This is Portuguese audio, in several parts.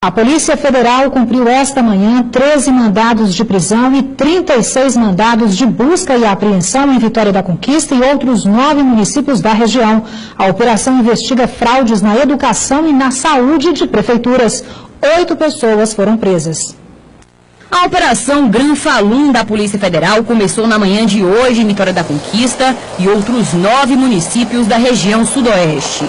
A Polícia Federal cumpriu esta manhã 13 mandados de prisão e 36 mandados de busca e apreensão em Vitória da Conquista e outros 9 municípios da região. A operação investiga fraudes na educação e na saúde de prefeituras. 8 pessoas foram presas. A Operação Gran Falum da Polícia Federal começou na manhã de hoje em Vitória da Conquista e outros 9 municípios da região sudoeste.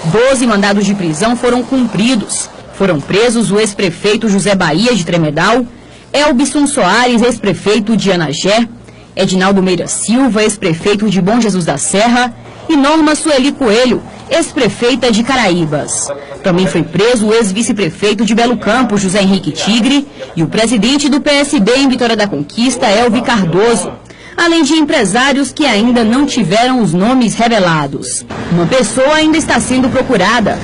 12 mandados de prisão foram cumpridos. Foram presos o ex-prefeito José Bahia de Tremedal, Elbson Soares, ex-prefeito de Anagé, Edinaldo Meira Silva, ex-prefeito de Bom Jesus da Serra, e Norma Sueli Coelho, ex-prefeita de Caraíbas. Também foi preso o ex-vice-prefeito de Belo Campo, José Henrique Tigre, e o presidente do PSB em Vitória da Conquista, Elvi Cardoso, além de empresários que ainda não tiveram os nomes revelados. Uma pessoa ainda está sendo procurada.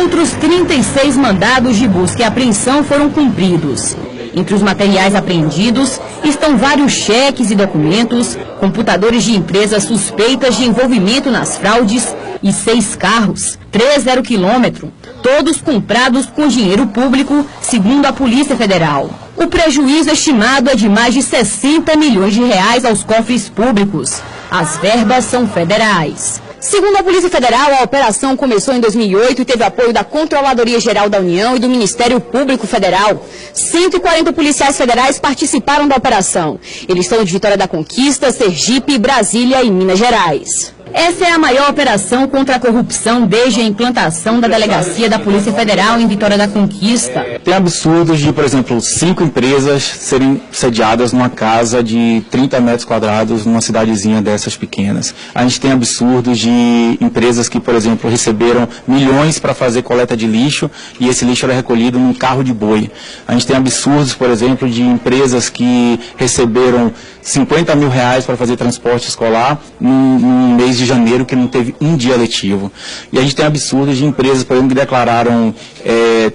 Outros 36 mandados de busca e apreensão foram cumpridos. Entre os materiais apreendidos estão vários cheques e documentos, computadores de empresas suspeitas de envolvimento nas fraudes e 6 carros, 3 zero-quilômetro, todos comprados com dinheiro público, segundo a Polícia Federal. O prejuízo estimado é de mais de 60 milhões de reais aos cofres públicos. As verbas são federais. Segundo a Polícia Federal, a operação começou em 2008 e teve apoio da Controladoria Geral da União e do Ministério Público Federal. 140 policiais federais participaram da operação. Eles são de Vitória da Conquista, Sergipe, Brasília e Minas Gerais. Essa é a maior operação contra a corrupção desde a implantação da Delegacia da Polícia Federal em Vitória da Conquista. Tem absurdos de, por exemplo, 5 empresas serem sediadas numa casa de 30 metros quadrados numa cidadezinha dessas pequenas. A gente tem absurdos de empresas que, por exemplo, receberam milhões para fazer coleta de lixo e esse lixo era recolhido num carro de boi. A gente tem absurdos, por exemplo, de empresas que receberam 50 mil reais para fazer transporte escolar num mês de janeiro que não teve um dia letivo. E a gente tem absurdos de empresas, por exemplo, que declararam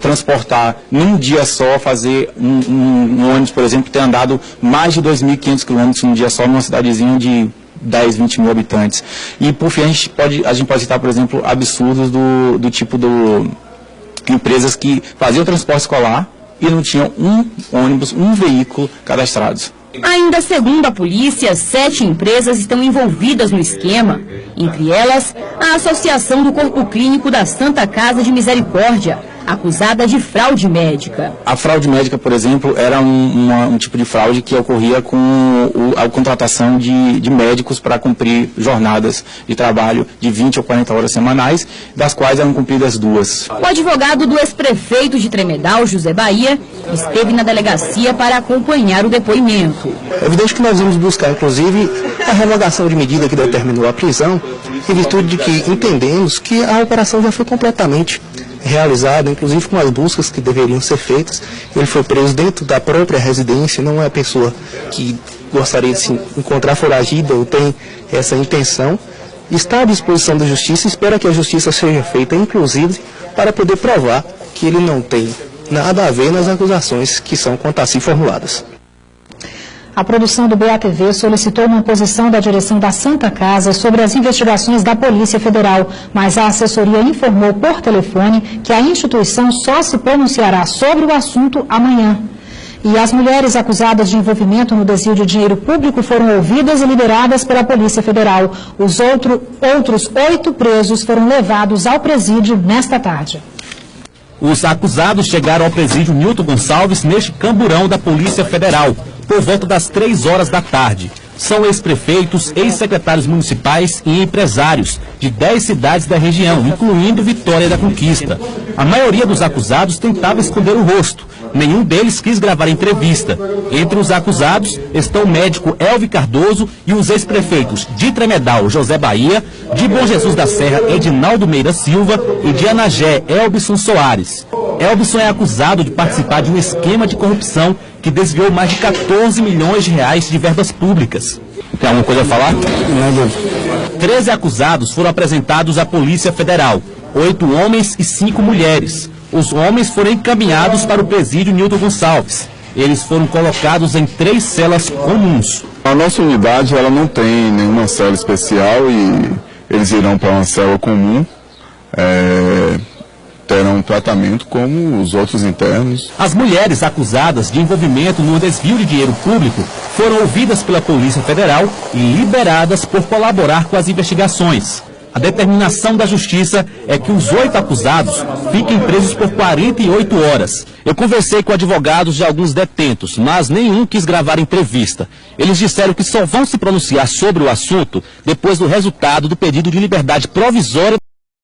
transportar num dia só, fazer um ônibus, por exemplo, ter andado mais de 2.500 quilômetros num dia só numa cidadezinha de 10, 20 mil habitantes. E, por fim, a gente pode citar, por exemplo, absurdos do tipo empresas que faziam transporte escolar e não tinham um ônibus, um veículo cadastrados. Ainda segundo a polícia, 7 empresas estão envolvidas no esquema. Entre elas, a Associação do Corpo Clínico da Santa Casa de Misericórdia, acusada de fraude médica. A fraude médica, por exemplo, era um tipo de fraude que ocorria com a contratação de médicos para cumprir jornadas de trabalho de 20 ou 40 horas semanais, das quais eram cumpridas 2. O advogado do ex-prefeito de Tremedal, José Bahia, esteve na delegacia para acompanhar o depoimento. É evidente que nós vamos buscar, inclusive, a revogação de medida que determinou a prisão, em virtude de que entendemos que a operação já foi completamente realizada, inclusive com as buscas que deveriam ser feitas. Ele foi preso dentro da própria residência, não é a pessoa que gostaria de se encontrar foragida ou tem essa intenção. Está à disposição da justiça, espera que a justiça seja feita, inclusive, para poder provar que ele não tem nada a ver nas acusações que são contra si formuladas. A produção do BATV solicitou uma posição da direção da Santa Casa sobre as investigações da Polícia Federal, mas a assessoria informou por telefone que a instituição só se pronunciará sobre o assunto amanhã. E as mulheres acusadas de envolvimento no desvio de dinheiro público foram ouvidas e liberadas pela Polícia Federal. Os outros 8 presos foram levados ao presídio nesta tarde. Os acusados chegaram ao presídio Nilton Gonçalves neste camburão da Polícia Federal, por volta das 3 horas da tarde. São ex-prefeitos, ex-secretários municipais e empresários de 10 cidades da região, incluindo Vitória da Conquista. A maioria dos acusados tentava esconder o rosto. Nenhum deles quis gravar entrevista. Entre os acusados estão o médico Elvi Cardoso e os ex-prefeitos de Tremedal, José Bahia, de Bom Jesus da Serra, Edinaldo Meira Silva e de Anagé, Elbson Soares. Elbson é acusado de participar de um esquema de corrupção que desviou mais de 14 milhões de reais de verbas públicas. Tem alguma coisa a falar? 13 acusados foram apresentados à Polícia Federal, 8 homens e 5 mulheres. Os homens foram encaminhados para o presídio Nilton Gonçalves. Eles foram colocados em 3 celas comuns. A nossa unidade ela não tem nenhuma cela especial e eles irão para uma cela comum. terão um tratamento como os outros internos. As mulheres acusadas de envolvimento no desvio de dinheiro público foram ouvidas pela Polícia Federal e liberadas por colaborar com as investigações. A determinação da Justiça é que os 8 acusados fiquem presos por 48 horas. Eu conversei com advogados de alguns detentos, mas nenhum quis gravar entrevista. Eles disseram que só vão se pronunciar sobre o assunto depois do resultado do pedido de liberdade provisória